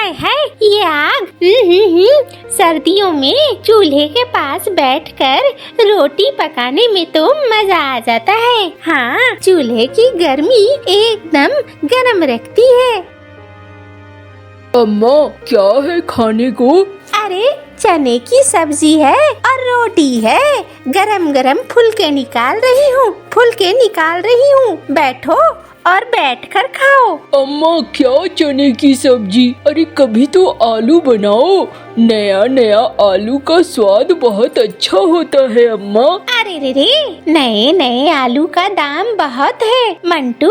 हाय हाय ये आग। सर्दियों में चूल्हे के पास बैठकर रोटी पकाने में तो मजा आ जाता है। हाँ, चूल्हे की गर्मी एकदम गरम रखती है। अम्मा क्या है खाने को? अरे चने की सब्जी है और रोटी है। गरम गरम फुलके निकाल रही हूँ। बैठो और बैठकर खाओ। अम्मा क्या चने की सब्जी? अरे कभी तो आलू बनाओ। नया नया आलू का स्वाद बहुत अच्छा होता है अम्मा। अरे रे नए नए आलू का दाम बहुत है मंटू।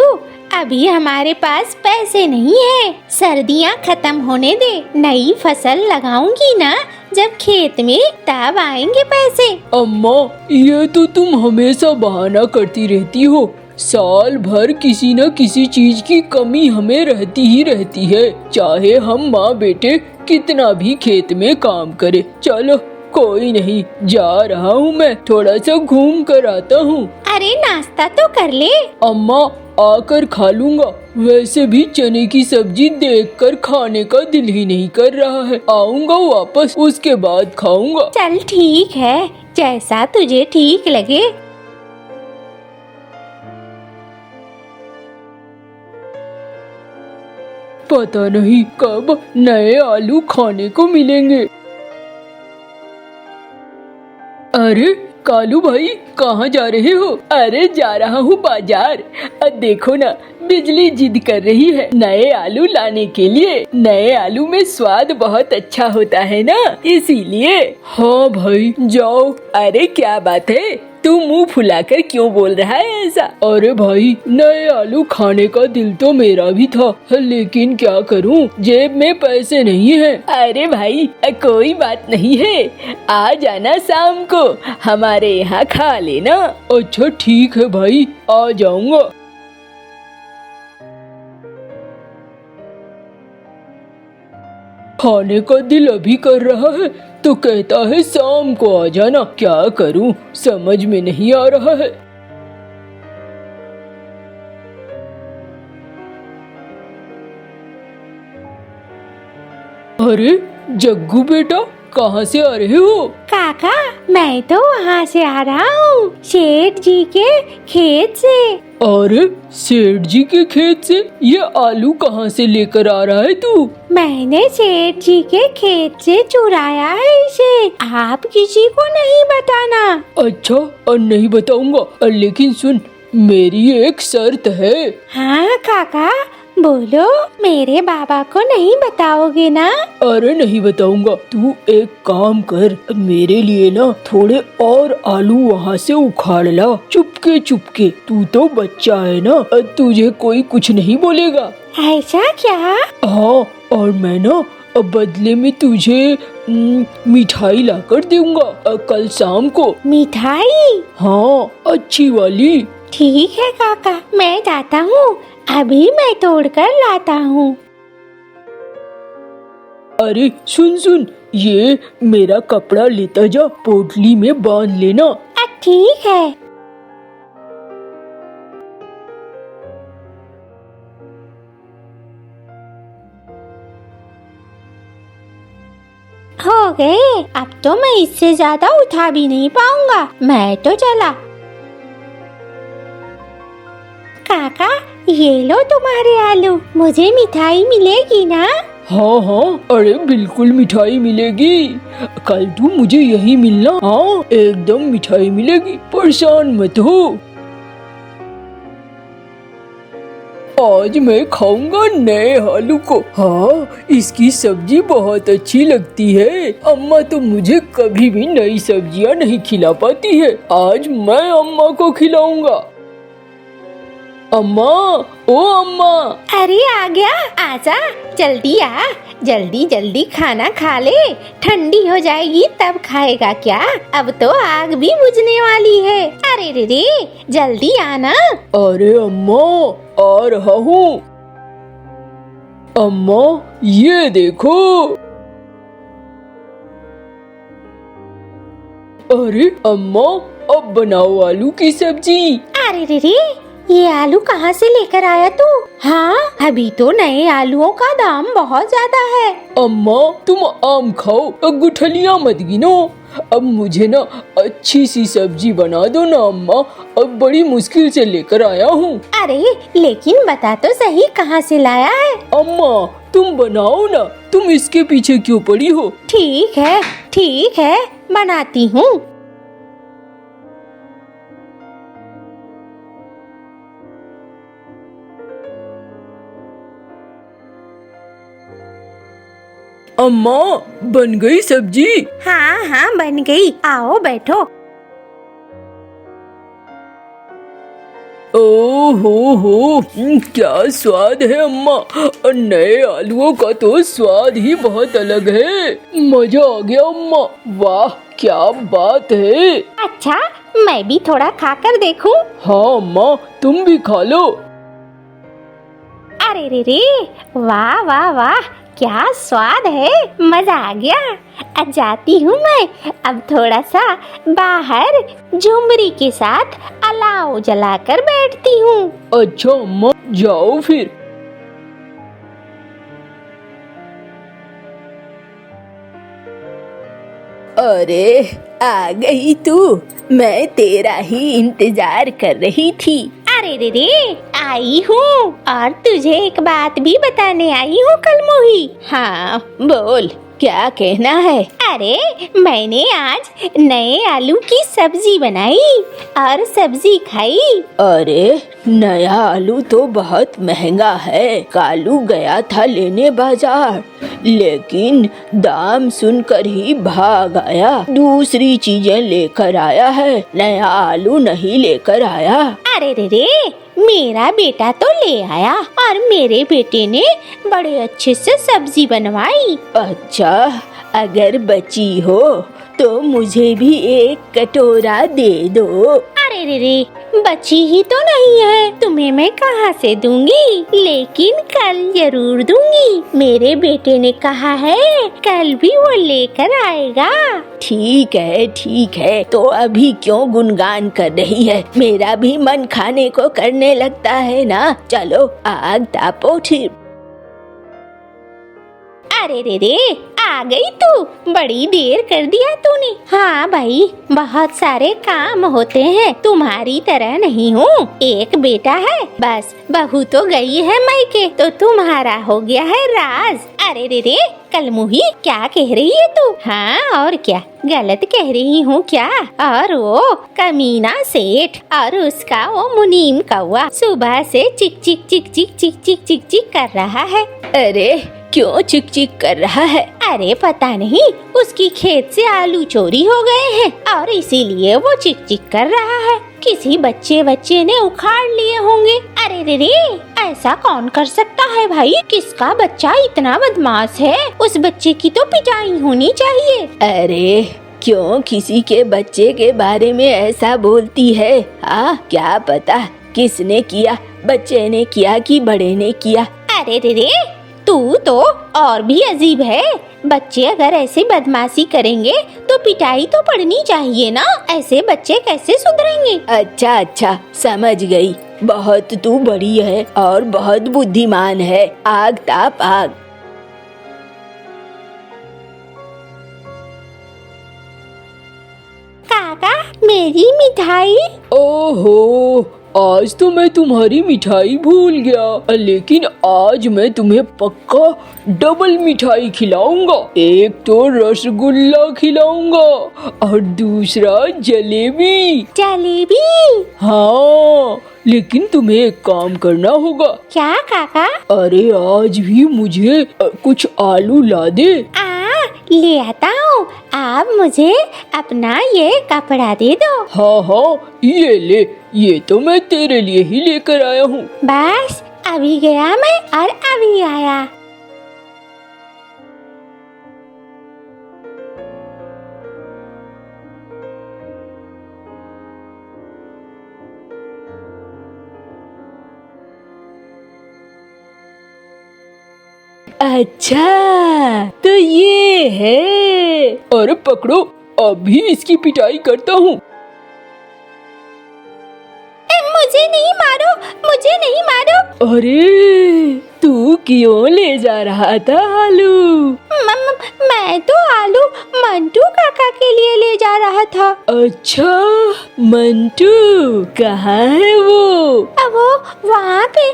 अभी हमारे पास पैसे नहीं है। सर्दियाँ खत्म होने दे, नई फसल लगाऊंगी ना जब खेत में, तब आएंगे पैसे। अम्मा ये तो तुम हमेशा बहाना करती रहती हो। साल भर किसी न किसी चीज की कमी हमें रहती ही रहती है, चाहे हम माँ बेटे कितना भी खेत में काम करे। चलो कोई नहीं, जा रहा हूँ मैं, थोड़ा सा घूम कर आता हूँ। अरे नाश्ता तो कर ले। अम्मा आकर खा लूंगा। वैसे भी चने की सब्जी देखकर खाने का दिल ही नहीं कर रहा है। आऊंगा वापस, उसके बाद खाऊंगा। चल ठीक है, जैसा तुझे ठीक लगे। पता नहीं कब नए आलू खाने को मिलेंगे। अरे कालू भाई कहाँ जा रहे हो? अरे जा रहा हूँ बाजार। देखो ना बिजली जिद कर रही है नए आलू लाने के लिए। नए आलू में स्वाद बहुत अच्छा होता है ना, इसीलिए। हाँ भाई जाओ। अरे क्या बात है, तू मुंह फुलाकर क्यों बोल रहा है ऐसा? अरे भाई नए आलू खाने का दिल तो मेरा भी था, लेकिन क्या करूं, जेब में पैसे नहीं है। अरे भाई कोई बात नहीं है, आ जाना शाम को हमारे यहाँ खा लेना। अच्छा ठीक है भाई, आ जाऊंगा। खाने का दिल अभी कर रहा है तो कहता है शाम को आ जाना। क्या करूं समझ में नहीं आ रहा है। अरे जग्गू बेटा कहाँ से आ रहे हो? काका मैं तो वहाँ से आ रहा हूँ, सेठ जी के खेत से। अरे सेठ जी के खेत से? ये आलू कहाँ से लेकर आ रहा है तू? मैंने सेठ जी के खेत से चुराया है इसे, आप किसी को नहीं बताना। अच्छा और नहीं बताऊंगा, लेकिन सुन मेरी एक शर्त है। हाँ काका बोलो, मेरे बाबा को नहीं बताओगे ना? अरे नहीं बताऊंगा। तू एक काम कर, मेरे लिए ना थोड़े और आलू वहाँ से उखाड़ ला, चुपके चुपके। तू तो बच्चा है ना, तुझे कोई कुछ नहीं बोलेगा। ऐसा क्या? हाँ, और मैं ना बदले में तुझे मिठाई लाकर दूंगा कल शाम को। मिठाई? हाँ अच्छी वाली। ठीक है काका, मैं जाता हूँ, अभी मैं तोड़कर लाता हूँ। अरे सुन सुन, ये मेरा कपड़ा लेता जा, पोटली में बांध लेना। ठीक है। हो गए, अब तो मैं इससे ज्यादा उठा भी नहीं पाऊंगा। मैं तो चला। काका ये लो तुम्हारे आलू, मुझे मिठाई मिलेगी ना? हाँ हाँ, अरे बिल्कुल मिठाई मिलेगी। कल तू मुझे यही मिलना। हाँ एकदम मिठाई मिलेगी, परेशान मत हो। आज मैं खाऊंगा नए आलू को। हाँ इसकी सब्जी बहुत अच्छी लगती है। अम्मा तो मुझे कभी भी नई सब्जियां नहीं खिला पाती है, आज मैं अम्मा को खिलाऊंगा। अम्मा, ओ अम्मा। अरे आ गया, आजा, जल्दी आ, जल्दी जल्दी खाना खा ले, ठंडी हो जाएगी तब खाएगा क्या? अब तो आग भी बुझने वाली है। अरे रे रे, जल्दी आना। अरे अम्मा आ रहा हूँ। अम्मा ये देखो। अरे अम्मा अब बनाओ आलू की सब्जी। अरे रे रे, ये आलू कहाँ से लेकर आया तू? हाँ, अभी तो नए आलूओं का दाम बहुत ज्यादा है। अम्मा तुम आम खाओ, गुठलियाँ मत गिनो। अब मुझे ना अच्छी सी सब्जी बना दो ना अम्मा, अब बड़ी मुश्किल से लेकर आया हूँ। अरे लेकिन बता तो सही, कहाँ से लाया है? अम्मा तुम बनाओ ना, तुम इसके पीछे क्यों पड़ी हो? ठीक है, बनाती हूँ। अम्मा बन गई सब्जी? हाँ बन गई, आओ बैठो। ओहो क्या स्वाद है अम्मा, और नए आलूओं का तो स्वाद ही बहुत अलग है। मजा आ गया अम्मा, वाह क्या बात है। अच्छा, मैं भी थोड़ा खाकर देखूं? हाँ अम्मा तुम भी खा लो। अरे रे, वाह वाह वाह, क्या स्वाद है, मजा आ गया। अब जाती हूँ मैं, अब थोड़ा सा बाहर झुमरी के साथ अलाव जलाकर बैठती हूँ। अच्छा अम्मा जाओ फिर। अरे आ गई तू, मैं तेरा ही इंतजार कर रही थी। अरे रे, आई हूँ, और तुझे एक बात भी बताने आई हूँ कलमोही। हाँ बोल, क्या कहना है? अरे मैंने आज नए आलू की सब्जी बनाई और सब्जी खाई। अरे नया आलू तो बहुत महंगा है, कालू गया था लेने बाजार, लेकिन दाम सुनकर ही भाग आया, दूसरी चीजें लेकर आया है, नया आलू नहीं लेकर आया। अरे रे, मेरा बेटा तो ले आया और मेरे बेटे ने बड़े अच्छे से सब्जी बनवाई। अच्छा, अगर बची हो तो मुझे भी एक कटोरा दे दो। अरे रे, बची ही तो नहीं है, तुम्हें मैं कहाँ से दूंगी, लेकिन कल जरूर दूंगी। मेरे बेटे ने कहा है कल भी वो लेकर आएगा। ठीक है, तो अभी क्यों गुनगान कर रही है? मेरा भी मन खाने को करने लगता है ना। चलो आग तापो फिर। अरे रे, आ गई तू, बड़ी देर कर दिया तूने। हाँ भाई, बहुत सारे काम होते हैं, तुम्हारी तरह नहीं हूँ। एक बेटा है बस, बहू तो गई है मायके, तो तुम्हारा हो गया है राज। अरे रे, कलमुही क्या कह रही है तू? हाँ और क्या, गलत कह रही हूँ क्या? और वो कमीना सेठ और उसका वो मुनीम कौवा सुबह से चिक चिक चिक चिक चिक चिक चिक चिक कर रहा है। अरे क्यों चिक चिक कर रहा है? अरे पता नहीं, उसकी खेत से आलू चोरी हो गए हैं और इसीलिए वो चिक चिक कर रहा है। किसी बच्चे ने उखाड़ लिए होंगे। अरे रे, ऐसा कौन कर सकता है भाई? किसका बच्चा इतना बदमाश है? उस बच्चे की तो पिटाई होनी चाहिए। अरे क्यों किसी के बच्चे के बारे में ऐसा बोलती है? हाँ क्या पता किसने किया, बच्चे ने किया कि बड़े ने किया। अरे रे, तू तो और भी अजीब है। बच्चे अगर ऐसे बदमाशी करेंगे तो पिटाई तो पड़नी चाहिए ना, ऐसे बच्चे कैसे सुधरेंगे? अच्छा समझ गई, बहुत तू बड़ी है और बहुत बुद्धिमान है। आग ताप आग। काका, मेरी मिठाई। ओहो, आज तो मैं तुम्हारी मिठाई भूल गया, लेकिन आज मैं तुम्हें पक्का डबल मिठाई खिलाऊंगा। एक तो रसगुल्ला खिलाऊंगा और दूसरा जलेबी। जलेबी? हाँ, लेकिन तुम्हें एक काम करना होगा। क्या काका? अरे आज भी मुझे कुछ आलू ला दे। ले आता हूँ, आप मुझे अपना ये कपड़ा दे दो। हाँ ये ले, ये तो मैं तेरे लिए ही लेकर आया हूँ। बस अभी गया मैं और अभी आया। अच्छा तो ये है। अरे पकड़ो, अभी इसकी पिटाई करता हूँ। मुझे नहीं मारो, मुझे नहीं मारो। अरे तू क्यों ले जा रहा था आलू? मैं तो आलू मंटू काका के लिए ले जा रहा था। अच्छा, मंटू कहाँ है वो? अब वो वहाँ पे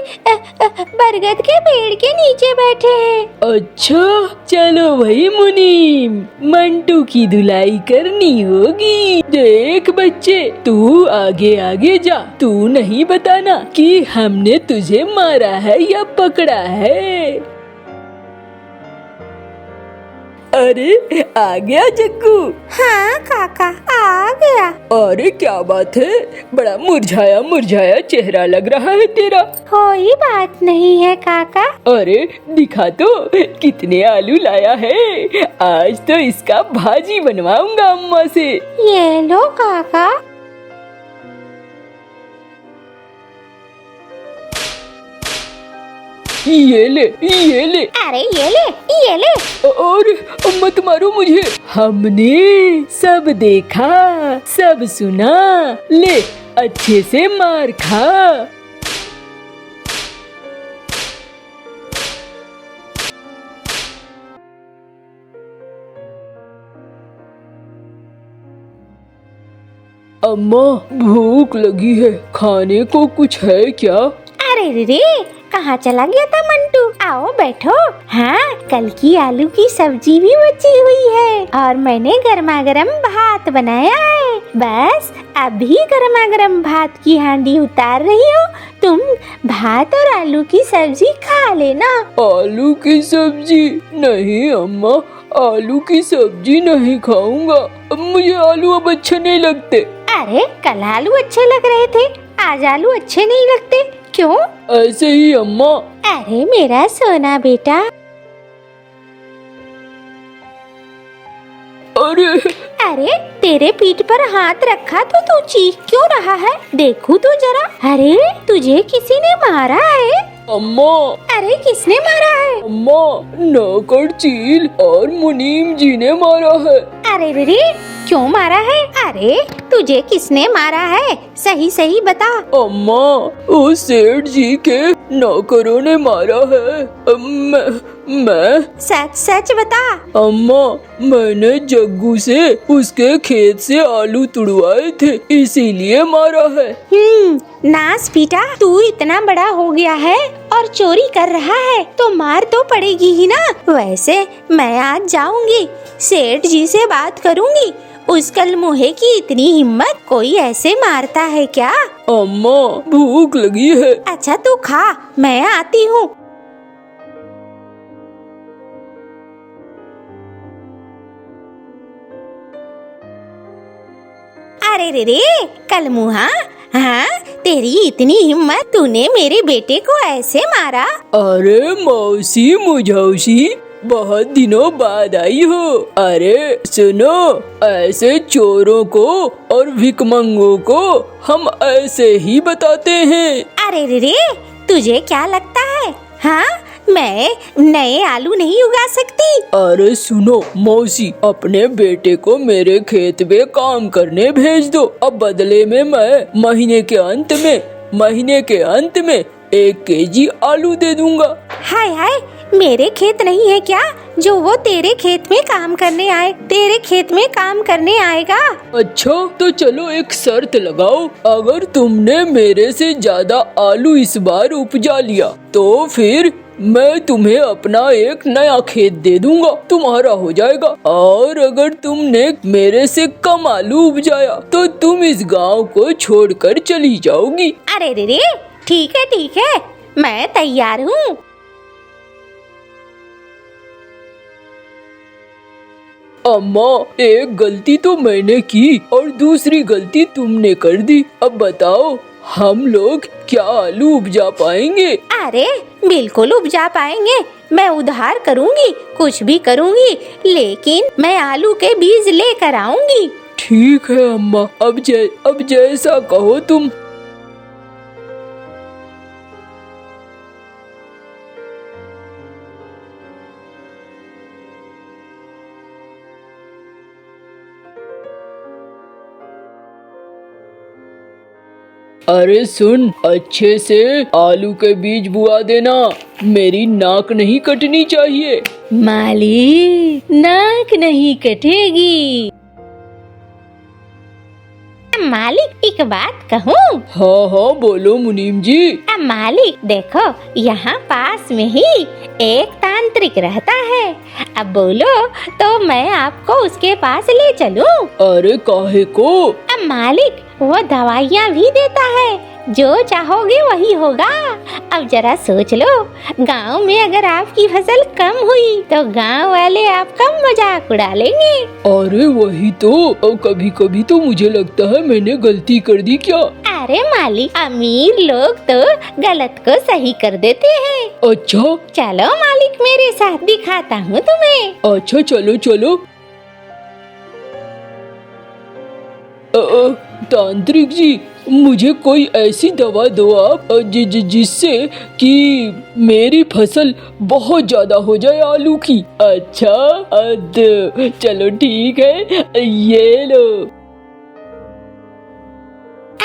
बरगद के पेड़ के नीचे बैठे हैं। अच्छा, चलो भाई मुनीम, मंटू की धुलाई करनी होगी। देख बच्चे, तू आगे आगे जा, तू नहीं बताना कि हमने तुझे मारा है या पकड़ा है। अरे आ गया जग्गू। हाँ काका, आ गया। अरे क्या बात है, बड़ा मुरझाया मुरझाया चेहरा लग रहा है तेरा। कोई बात नहीं है काका। अरे दिखा तो कितने आलू लाया है, आज तो इसका भाजी बनवाऊंगा अम्मा से। ये लो काका। ये ले, ये ले। अरे ये ले, ये ले। और मत मारो मुझे, हमने सब देखा, सब सुना, ले अच्छे से मार खा। अम्मा भूख लगी है, खाने को कुछ है क्या? अरे रे, कहाँ चला गया था मंटू? आओ बैठो। हाँ, कल की आलू की सब्जी भी बची हुई है और मैंने गर्मा गर्म भात बनाया है। बस अभी गर्मा गर्म भात की हांडी उतार रही हूँ, तुम भात और आलू की सब्जी खा लेना। आलू की सब्जी? नहीं अम्मा, आलू की सब्जी नहीं खाऊंगा, अब मुझे आलू अब अच्छे नहीं लगते। अरे कल आलू अच्छे लग रहे थे, आज आलू अच्छे नहीं लगते, क्यों? ऐसे ही अम्मा। अरे मेरा सोना बेटा। अरे तेरे पीठ पर हाथ रखा तो तू चीख क्यों रहा है? देखूं तो जरा। अरे तुझे किसी ने मारा है? अम्मा। अरे किसने मारा है? अम्मा, नौकर चील और मुनीम जी ने मारा है। अरे रे, क्यों मारा है? अरे तुझे किसने मारा है? सही सही बता। अम्मा, वो सेठ जी के नौकरों ने मारा है। मैं सच सच बता। अम्मा, मैंने जग्गू से उसके खेत से आलू तुड़वाए थे, इसीलिए मारा है। नास बेटा, तू इतना बड़ा हो गया है और चोरी कर रहा है तो मार तो पड़ेगी ही ना। वैसे मैं आज जाऊंगी, सेठ जी से बात करूंगी, उस कलमुहे की इतनी हिम्मत, कोई ऐसे मारता है क्या? अम्मा भूख लगी है। अच्छा तू खा, मैं आती हूँ। अरे रे कलमुहा, हाँ तेरी इतनी हिम्मत, तूने मेरे बेटे को ऐसे मारा? अरे मौसी मुझौसी, बहुत दिनों बाद आई हो। अरे सुनो, ऐसे चोरों को और भिकमंगों को हम ऐसे ही बताते हैं। अरे रे, तुझे क्या लगता है, हाँ मैं नए आलू नहीं उगा सकती? अरे सुनो मौसी, अपने बेटे को मेरे खेत में काम करने भेज दो, अब बदले में मैं महीने के अंत में 1 केजी आलू दे दूंगा। हाय हाय, मेरे खेत नहीं है क्या जो वो तेरे खेत में काम करने आए? तेरे खेत में काम करने आएगा? अच्छा तो चलो एक शर्त लगाओ, अगर तुमने मेरे से ज्यादा आलू इस बार उपजा लिया तो फिर मैं तुम्हें अपना एक नया खेत दे दूंगा, तुम्हारा हो जाएगा। और अगर तुमने मेरे से कम आलू उपजाया तो तुम इस गांव को छोड़कर चली जाओगी। अरे रे, ठीक है, मैं तैयार हूँ। अम्मा, एक गलती तो मैंने की और दूसरी गलती तुमने कर दी, अब बताओ हम लोग क्या आलू उपजा पाएंगे? अरे बिल्कुल उपजा पाएंगे, मैं उधार करूंगी, कुछ भी करूंगी, लेकिन मैं आलू के बीज लेकर आऊंगी। ठीक है अम्मा, अब जैसा कहो तुम। अरे सुन, अच्छे से आलू के बीज बुआ देना, मेरी नाक नहीं कटनी चाहिए। मालिक, नाक नहीं कटेगी। मालिक एक बात कहूँ? हाँ हाँ बोलो मुनीम जी। मालिक देखो, यहाँ पास में ही एक तांत्रिक रहता है। अब बोलो तो मैं आपको उसके पास ले चलूं? अरे काहे को? अब मालिक वो दवाइयाँ भी देता है, जो चाहोगे वही होगा। अब जरा सोच लो, गांव में अगर आपकी फसल कम हुई तो गांव वाले आपका मजाक उड़ा लेंगे। अरे वही तो, कभी कभी तो मुझे लगता है मैंने गलती कर दी क्या। अरे मालिक, अमीर लोग तो गलत को सही कर देते हैं। अच्छा चलो मालिक, मेरे साथ दिखाता हूँ तुम्हें। अच्छा चलो चलो। तांत्रिक जी, मुझे कोई ऐसी दवा दो आप जिससे कि मेरी फसल बहुत ज्यादा हो जाए आलू की। अच्छा चलो ठीक है, ये लो।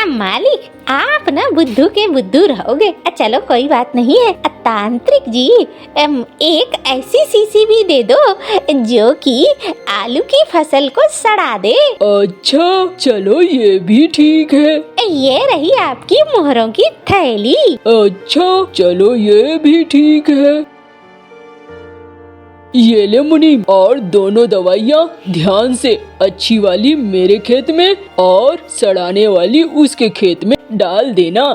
मालिक आप ना बुद्धू के बुद्धू रहोगे। चलो कोई बात नहीं है। तांत्रिक जी एक ऐसी शीशी भी दे दो जो कि आलू की फसल को सड़ा दे। अच्छा चलो ये भी ठीक है। ये रही आपकी मोहरों की थैली। अच्छा चलो ये भी ठीक है। ये ले मुनीम, और दोनों दवाइयाँ ध्यान से, अच्छी वाली मेरे खेत में और सड़ाने वाली उसके खेत में डाल देना।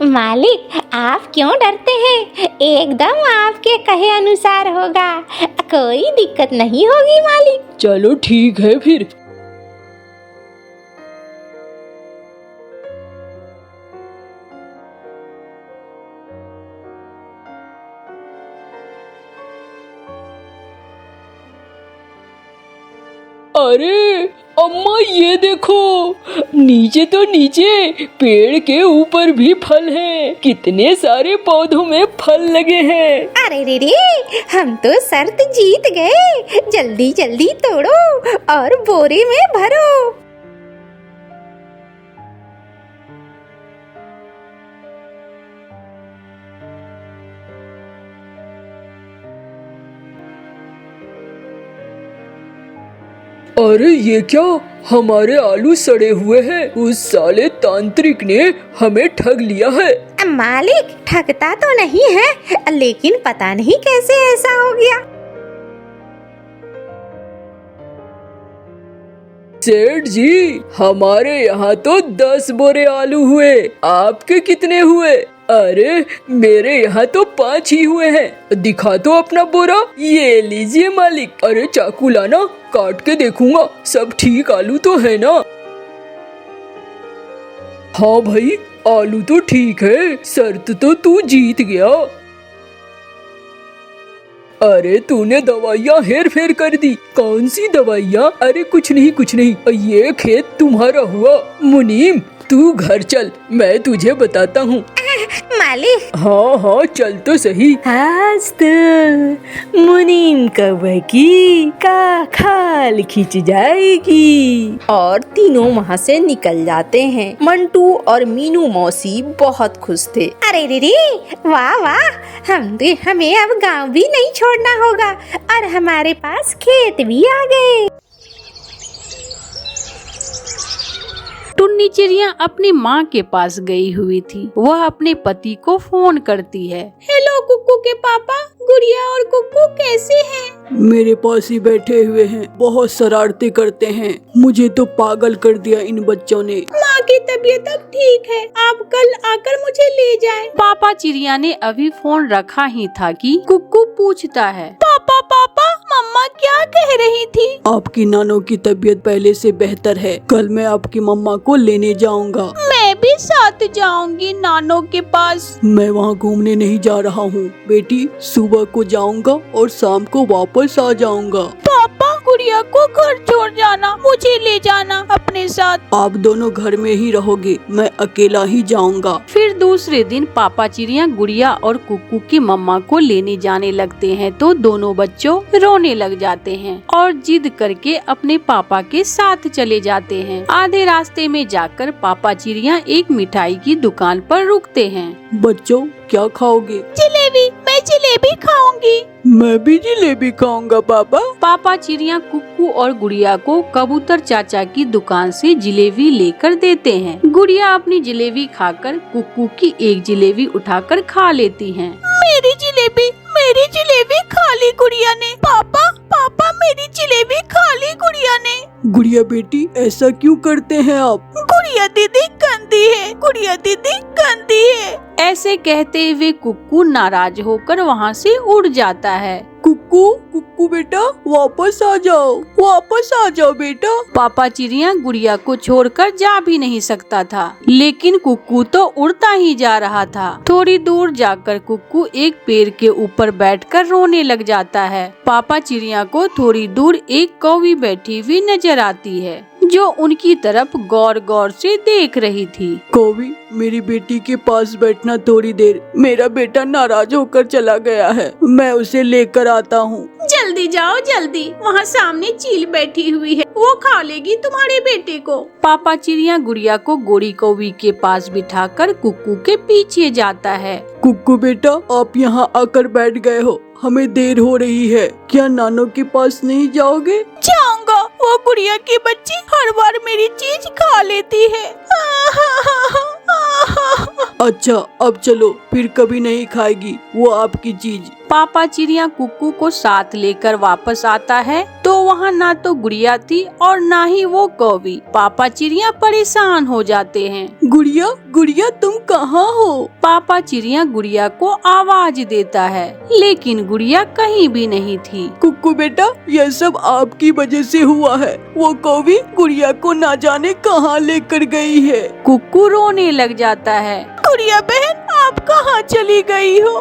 मालिक आप क्यों डरते हैं? एकदम आपके कहे अनुसार होगा, कोई दिक्कत नहीं होगी मालिक। चलो ठीक है फिर। अरे अम्मा ये देखो, नीचे तो नीचे पेड़ के ऊपर भी फल हैं। कितने सारे पौधों में फल लगे हैं। अरे रे रे, हम तो शर्त जीत गए। जल्दी जल्दी तोड़ो और बोरे में भरो। अरे ये क्या, हमारे आलू सड़े हुए हैं। उस साले तांत्रिक ने हमें ठग लिया है। मालिक ठगता तो नहीं है, लेकिन पता नहीं कैसे ऐसा हो गया। सेठ जी, हमारे यहाँ तो 10 बोरे आलू हुए, आपके कितने हुए? अरे मेरे यहाँ तो 5 ही हुए हैं। दिखा तो अपना बोरा। ये लीजिए मालिक। अरे चाकू लाना, काट के देखूंगा सब ठीक आलू तो है ना। हाँ भाई, आलू तो ठीक है। शर्त तो तू जीत गया। अरे तूने दवाइयाँ हेर फेर कर दी। कौन सी दवाइयाँ? अरे कुछ नहीं कुछ नहीं, ये खेत तुम्हारा हुआ। मुनीम तू घर चल, मैं तुझे बताता हूँ। मालिक हाँ हाँ चल तो सही। आज तो मुनीम कौवे का खाल खिंच जाएगी। और तीनों वहाँ से निकल जाते हैं। मंटू और मीनू मौसी बहुत खुश थे। अरे रे रे, वाह वाह, हमें अब गांव भी नहीं छोड़ना होगा और हमारे पास खेत भी आ गए। टुन्नी चिड़िया अपनी माँ के पास गई हुई थी। वह अपने पति को फोन करती है। हेलो कुक्कू के पापा, गुड़िया और कुक्कू कैसे हैं? मेरे पास ही बैठे हुए हैं, बहुत शरारतें करते हैं। मुझे तो पागल कर दिया इन बच्चों ने। माँ की तबीयत अब ठीक है, आप कल आकर मुझे ले जाएं। पापा चिड़िया ने अभी फोन रखा ही था कि कुक्कू पूछता है, पापा पापा, मम्मा क्या कह रही थी? आपकी नानो की तबीयत पहले से बेहतर है। कल मैं आपकी मम्मा को लेने जाऊंगा। मैं भी साथ जाऊंगी नानो के पास। मैं वहाँ घूमने नहीं जा रहा हूँ बेटी, सुबह को जाऊंगा और शाम को वापस आ जाऊंगा। पापा गुड़िया को घर छोड़ जाना, मुझे ले जाना अपने साथ। आप दोनों घर में ही रहोगे, मैं अकेला ही जाऊंगा। फिर दूसरे दिन पापा चिड़िया गुड़िया और कुक्कू की मम्मा को लेने जाने लगते हैं तो दोनों बच्चों रोने लग जाते हैं और जिद करके अपने पापा के साथ चले जाते हैं। आधे रास्ते में जाकर पापा चिड़िया एक मिठाई की दुकान पर रुकते हैं। बच्चों क्या खाओगे? जलेबी, मैं जलेबी खाऊंगी। मैं भी जलेबी खाऊंगा पापा। पापा चिड़िया कुक्कू और गुड़िया को कबूतर चाचा की दुकान से जलेबी लेकर देते हैं। गुड़िया अपनी जलेबी खाकर कुक्कू की एक जलेबी उठाकर खा लेती हैं। मेरी जलेबी खा ली गुड़िया ने। पापा मेरी जलेबी खा ली गुड़िया ने। गुड़िया बेटी ऐसा क्यों करते हैं आप? गुड़िया दीदी गंदी है। ऐसे कहते हुए कुक्कू नाराज होकर वहाँ से उड़ जाता है। कुक्कू बेटा वापस आ जाओ बेटा। पापा चिड़िया गुड़िया को छोड़कर जा भी नहीं सकता था, लेकिन कुक्कू तो उड़ता ही जा रहा था। थोड़ी दूर जाकर कुक्कू एक पेड़ के ऊपर बैठकर रोने लग जाता है। पापा चिड़िया को थोड़ी दूर एक कौवी बैठी हुई नजर आती है जो उनकी तरफ गौर से देख रही थी। कौवी, मेरी बेटी के पास बैठना थोड़ी देर। मेरा बेटा नाराज होकर चला गया है, मैं उसे लेकर आता हूँ। जल्दी जाओ जल्दी, वहाँ सामने चील बैठी हुई है, वो खा लेगी तुम्हारे बेटे को। पापा चिड़िया गुड़िया को गोरी कौवी के पास बिठाकर कुक्कू के पीछे जाता है। कुक्कू बेटा आप यहाँ आकर बैठ गए हो, हमें देर हो रही है, क्या नानों के पास नहीं जाओगे? जाऊंगा, वो गुड़िया की बच्ची हर बार मेरी चीज खा लेती है। अच्छा अब चलो, फिर कभी नहीं खाएगी वो आपकी चीज। पापा चिड़िया कुक्कू को साथ लेकर वापस आता है तो वहाँ ना तो गुड़िया थी और ना ही वो कौवी। पापा चिड़िया परेशान हो जाते हैं। गुड़िया तुम कहाँ हो? पापा चिड़िया गुड़िया को आवाज देता है, लेकिन गुड़िया कहीं भी नहीं थी। कुक्कू बेटा यह सब आपकी वजह से हुआ है, वो कौवी गुड़िया को ना जाने कहाँ लेकर गई है। कुक्कू रोने लग जाता है। गुड़िया बहन आप कहाँ चली गई हो?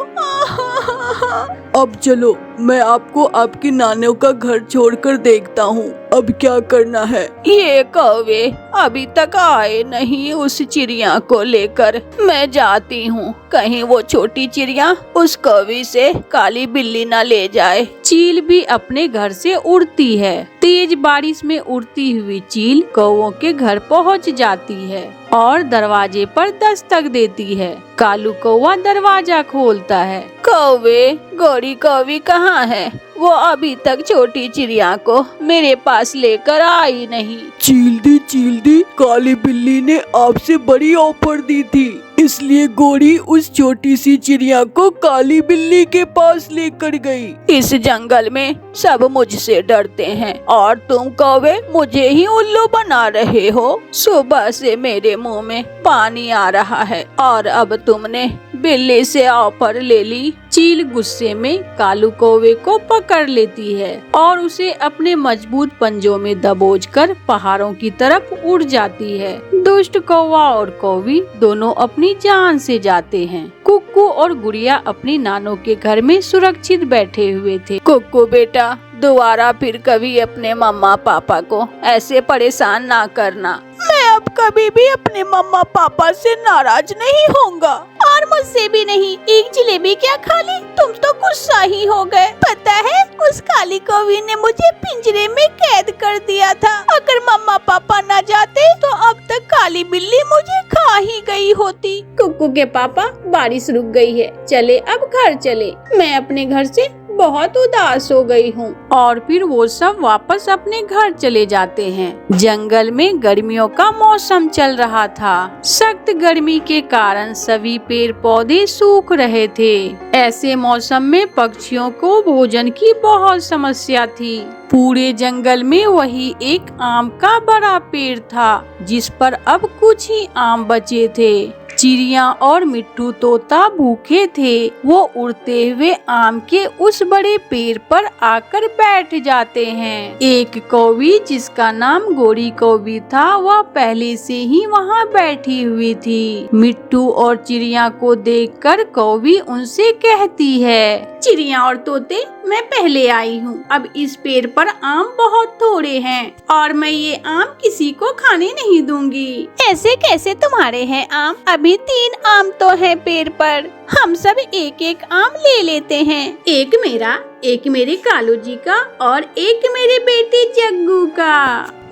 अब चलो मैं आपको आपकी नानों का घर छोड़कर देखता हूँ, अब क्या करना है। ये कौवे अभी तक आए नहीं उस चिड़िया को लेकर, मैं जाती हूँ, कहीं वो छोटी चिड़िया उस कौवे से काली बिल्ली न ले जाए। चील भी अपने घर से उड़ती है। तेज बारिश में उड़ती हुई चील कौवों के घर पहुँच जाती है और दरवाजे पर दस्तक देती है। कालू कौवा दरवाजा खोलता है। कौवे, गोरी कौवी कहाँ है? वो अभी तक छोटी चिड़िया को मेरे पास लेकर आई नहीं। चील दी, काली बिल्ली ने आपसे बड़ी ऑफर दी थी, इसलिए गोरी उस छोटी सी चिड़िया को काली बिल्ली के पास लेकर गई। इस जंगल में सब मुझसे डरते हैं और तुम कौवे मुझे ही उल्लू बना रहे हो। सुबह से मेरे मुंह में पानी आ रहा है और अब तुमने बिल्ली से ऑफर ले ली। चील गुस्से में कालू कौवे को पकड़ लेती है और उसे अपने मजबूत पंजों में दबोचकर पहाड़ों की तरफ उड़ जाती है। दुष्ट कौवा और कौवी दोनों अपनी जान से जाते हैं। कुक्कू और गुड़िया अपनी नानों के घर में सुरक्षित बैठे हुए थे। कुक्कू बेटा दोबारा फिर कभी अपने मम्मा पापा को ऐसे परेशान ना करना। मैं अब कभी भी अपने मम्मा पापा से नाराज नहीं होऊंगा और मुझसे भी नहीं। एक जलेबी क्या खा ली, तुम तो गुस्सा ही हो गए। पता है उस काली कौवी ने मुझे पिंजरे में कैद कर दिया था, अगर मम्मा पापा न जाते तो अब तक काली बिल्ली मुझे खा ही गई होती। कुक्कू के पापा बारिश रुक गई है, चले अब घर चले, मैं अपने घर से बहुत उदास हो गई हूँ। और फिर वो सब वापस अपने घर चले जाते हैं। जंगल में गर्मियों का मौसम चल रहा था। सख्त गर्मी के कारण सभी पेड़ पौधे सूख रहे थे। ऐसे मौसम में पक्षियों को भोजन की बहुत समस्या थी। पूरे जंगल में वही एक आम का बड़ा पेड़ था जिस पर अब कुछ ही आम बचे थे। चिड़िया और मिट्टू तोता भूखे थे। वो उड़ते हुए आम के उस बड़े पेड़ पर आकर बैठ जाते हैं। एक कौवी जिसका नाम गोरी कौवी था, वह पहले से ही वहाँ बैठी हुई थी। मिट्टू और चिड़िया को देखकर कौवी उनसे कहती है, चिड़िया और तोते मैं पहले आई हूँ, अब इस पेड़ पर आम बहुत थोड़े हैं और मैं ये आम किसी को खाने नहीं दूंगी। ऐसे कैसे तुम्हारे हैं आम, अभी अभी 3 आम तो है पेड़ पर, हम सब एक एक आम ले लेते हैं। एक मेरा, एक मेरे कालू जी का और एक मेरे बेटे जग्गू का।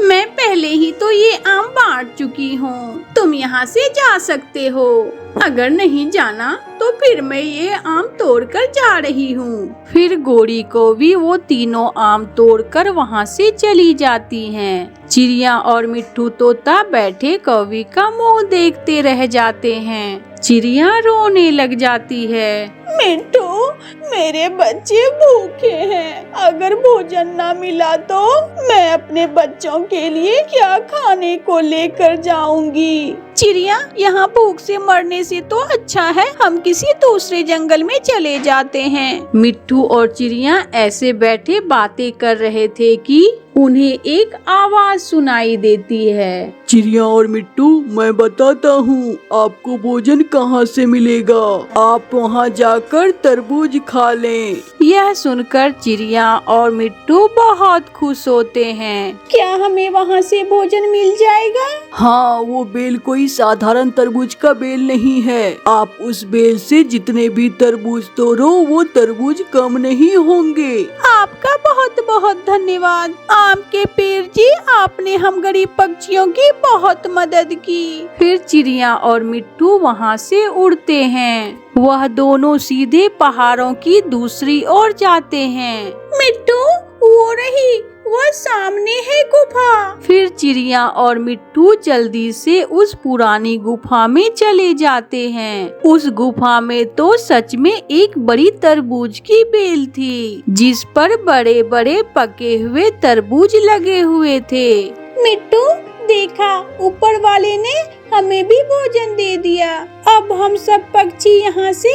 मैं पहले ही तो ये आम बांट चुकी हूँ, तुम यहाँ से जा सकते हो। अगर नहीं जाना तो फिर मैं ये आम तोड़कर जा रही हूँ। फिर गोरी को भी वो तीनों आम तोड़कर वहाँ से चली जाती हैं। चिड़िया और मिट्ठू तोता बैठे कौवी का मुंह देखते रह जाते हैं। चिड़िया रोने लग जाती है। मिट्टू, मेरे बच्चे भूखे हैं, अगर भोजन ना मिला तो मैं अपने बच्चों के लिए क्या खाने को लेकर जाऊंगी। चिड़िया, यहाँ भूख से मरने से तो अच्छा है हम किसी दूसरे जंगल में चले जाते हैं। मिट्ठू और चिड़िया ऐसे बैठे बातें कर रहे थे कि उन्हें एक आवाज सुनाई देती है। चिड़िया और मिट्टू, मैं बताता हूँ आपको भोजन कहाँ से मिलेगा। आप वहाँ जाकर तरबूज खा लें। यह सुनकर चिड़िया और मिट्टू बहुत खुश होते हैं। क्या हमें वहाँ से भोजन मिल जाएगा? हाँ, वो बेल कोई साधारण तरबूज का बेल नहीं है। आप उस बेल से जितने भी तरबूज तोड़ो वो तरबूज कम नहीं होंगे। आपका बहुत बहुत धन्यवाद आम के पेड़ जी, आपने हम गरीब पक्षियों की बहुत मदद की। फिर चिड़िया और मिट्टू वहाँ से उड़ते हैं। वह दोनों सीधे पहाड़ों की दूसरी ओर जाते हैं। मिट्टू, वो रही, वो सामने है गुफा। फिर चिड़िया और मिट्टू जल्दी से उस पुरानी गुफा में चले जाते हैं। उस गुफा में तो सच में एक बड़ी तरबूज की बेल थी, जिस पर बड़े बड़े पके हुए तरबूज लगे हुए थे। मिट्टू, देखा, ऊपर वाले ने हमें भी भोजन दे दिया। अब हम सब पक्षी यहाँ से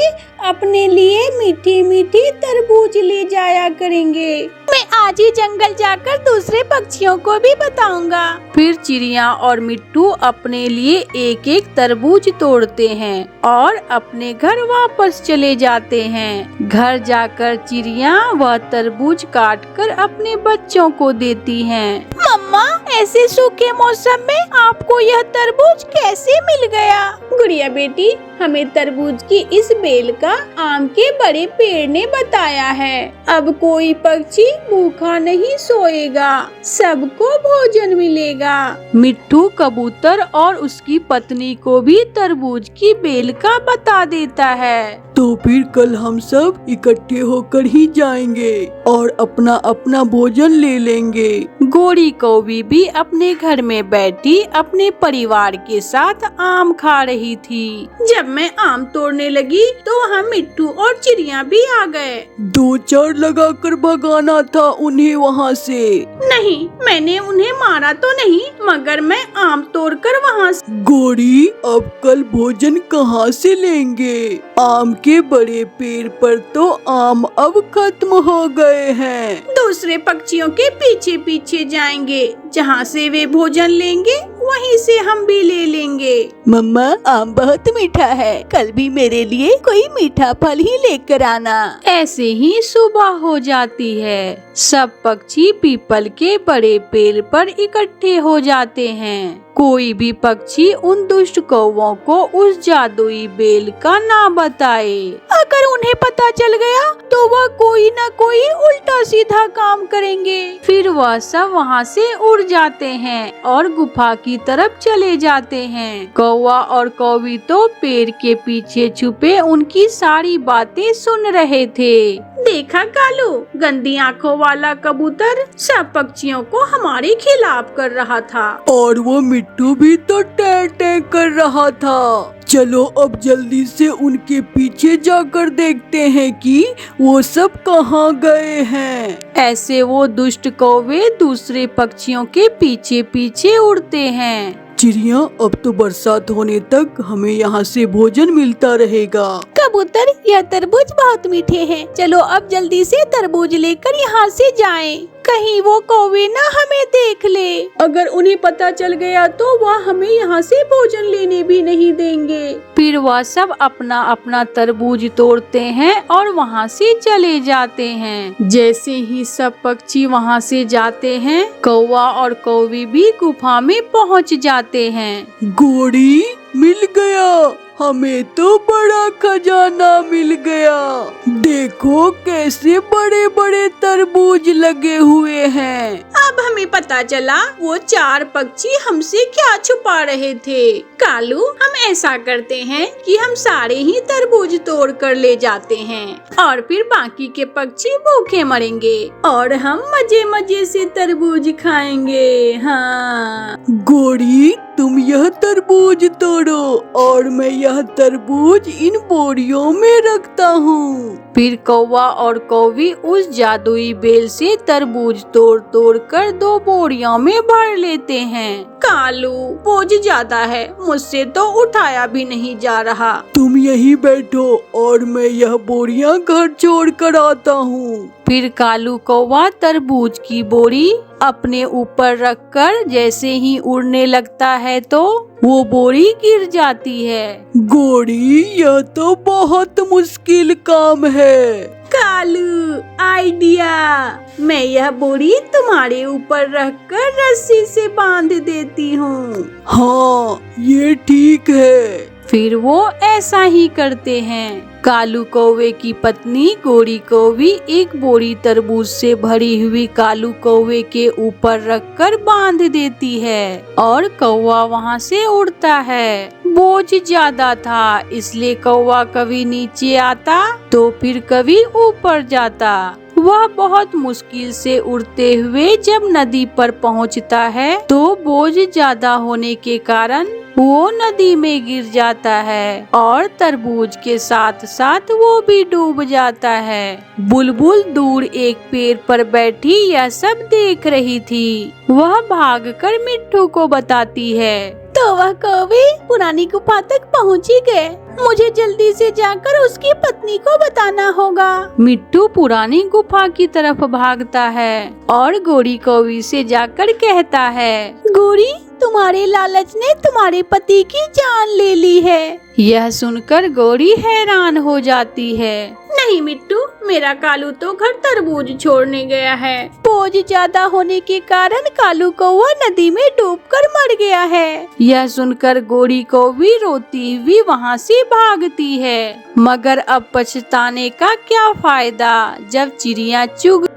अपने लिए मीठी मीठी तरबूज ले जाया करेंगे। मैं आज ही जंगल जाकर दूसरे पक्षियों को भी बताऊंगा। फिर चिड़िया और मिट्टू अपने लिए एक एक तरबूज तोड़ते हैं और अपने घर वापस चले जाते हैं। घर जाकर चिड़िया वह तरबूज काटकर अपने बच्चों को देती हैं। मम्मा, ऐसे सूखे मौसम में आपको यह तरबूज कैसे मिल गया? गुड़िया बेटी, हमें तरबूज की इस बेल का आम के बड़े पेड़ ने बताया है। अब कोई पक्षी भूखा नहीं सोएगा, सबको भोजन मिलेगा। मिट्टू कबूतर और उसकी पत्नी को भी तरबूज की बेल का बता देता है। तो फिर कल हम सब इकट्ठे होकर ही जाएंगे और अपना अपना भोजन ले लेंगे। गोरी कौवी भी अपने घर में बैठी अपने परिवार के साथ आम खा रही थी। जब मैं आम तोड़ने लगी तो वहाँ मिट्टू और चिड़िया भी आ गए। 2-4 लगाकर भगाना था उन्हें वहाँ से। नहीं, मैंने उन्हें मारा तो नहीं, मगर मैं आम तोड़कर वहाँ से। गोरी, अब कल भोजन कहाँ से लेंगे? आम के बड़े पेड़ पर तो आम अब खत्म हो गए हैं। दूसरे पक्षियों के पीछे पीछे जाएंगे, जहाँ से वे भोजन लेंगे वहीं से हम भी ले लेंगे। मम्मा, आम बहुत मीठा है, कल भी मेरे लिए कोई मीठा फल ही लेकर आना। ऐसे ही सुबह हो जाती है। सब पक्षी पीपल के बड़े पेड़ पर इकट्ठे हो जाते हैं। कोई भी पक्षी उन दुष्ट कौवों को उस जादुई बेल का ना बताए। अगर उन्हें पता चल गया तो वह कोई न कोई उल्टा सीधा काम करेंगे। फिर वह सब वहाँ से उड़ जाते हैं और गुफा की तरफ चले जाते हैं। कौवा और कौवी तो पेड़ के पीछे छुपे उनकी सारी बातें सुन रहे थे। देखा कालू, गंदी आंखों वाला कबूतर सब पक्षियों को हमारे खिलाफ कर रहा था। और वो मिट्टू भी तो टे टे कर रहा था। चलो अब जल्दी से उनके पीछे जाकर देखते हैं कि वो सब कहाँ गए हैं। ऐसे वो दुष्ट कौवे दूसरे पक्षियों के पीछे पीछे उड़ते हैं। चिड़िया, अब तो बरसात होने तक हमें यहाँ से भोजन मिलता रहेगा। कबूतर, यह तरबूज बहुत मीठे हैं, चलो अब जल्दी से तरबूज लेकर यहाँ से जाएं। कहीं वो कौवे ना हमें देख ले। अगर उन्हें पता चल गया तो वह हमें यहाँ से भोजन लेने भी नहीं देंगे। फिर वह सब अपना अपना तरबूज तोड़ते हैं और वहाँ से चले जाते हैं। जैसे ही सब पक्षी वहाँ से जाते हैं, कौवा और कौवी भी गुफा में पहुँच जाते हैं। गोरी, मिल गया। हमें तो बड़ा खजाना मिल गया। देखो कैसे बड़े बड़े तरबूज लगे हुए हैं। अब हमें पता चला वो 4 पक्षी हमसे क्या छुपा रहे थे। कालू, हम ऐसा करते हैं कि हम सारे ही तरबूज तोड़ कर ले जाते हैं और फिर बाकी के पक्षी भूखे मरेंगे और हम मजे मजे से तरबूज खाएंगे। हाँ। गोरी, तुम यह तरबूज तोड़ो और मैं यह तरबूज इन बोरियों में रखता हूँ। फिर कौवा और कौवी उस जादुई बेल से तरबूज तोड़ तोड़ कर 2 बोरियों में भर लेते हैं। कालू, बोझ ज्यादा है, मुझसे तो उठाया भी नहीं जा रहा। तुम यहीं बैठो और मैं यह बोरियां घर छोड़ कर आता हूँ। फिर कालू कौवा तरबूज की बोरी अपने ऊपर रखकर जैसे ही उड़ने लगता है तो वो बोरी गिर जाती है। गोरी, यह तो बहुत मुश्किल काम है। कालू, आइडिया! मैं यह बोरी तुम्हारे ऊपर रखकर रस्सी से बांध देती हूँ। हाँ, ये ठीक है। फिर वो ऐसा ही करते हैं। कालू कौवे की पत्नी गोरी कौवी एक बोरी तरबूज से भरी हुई कालू कौवे के ऊपर रखकर बांध देती है और कौवा वहाँ से उड़ता है। बोझ ज्यादा था इसलिए कौवा कभी नीचे आता तो फिर कभी ऊपर जाता। वह बहुत मुश्किल से उड़ते हुए जब नदी पर पहुँचता है तो बोझ ज्यादा होने के कारण वो नदी में गिर जाता है और तरबूज के साथ साथ वो भी डूब जाता है। बुलबुल दूर एक पेड़ पर बैठी यह सब देख रही थी। वह भागकर मिट्ठू को बताती है। तो वह कौवे पुरानी गुफा तक पहुँच ही गए। मुझे जल्दी से जाकर उसकी पत्नी को बताना होगा। मिट्ठू पुरानी गुफा की तरफ भागता है और गोरी कौवी से जाकर कहता है, गोरी, तुम्हारे लालच ने तुम्हारे पति की जान ले ली है। यह सुनकर गोरी हैरान हो जाती है। नहीं मिट्टू, मेरा कालू तो घर तरबूज छोड़ने गया है। बोझ ज्यादा होने के कारण कालू कौवा नदी में डूबकर मर गया है। यह सुनकर गोरी कौवी रोती हुई वहाँ से भागती है। मगर अब पछताने का क्या फायदा जब चिड़िया चुग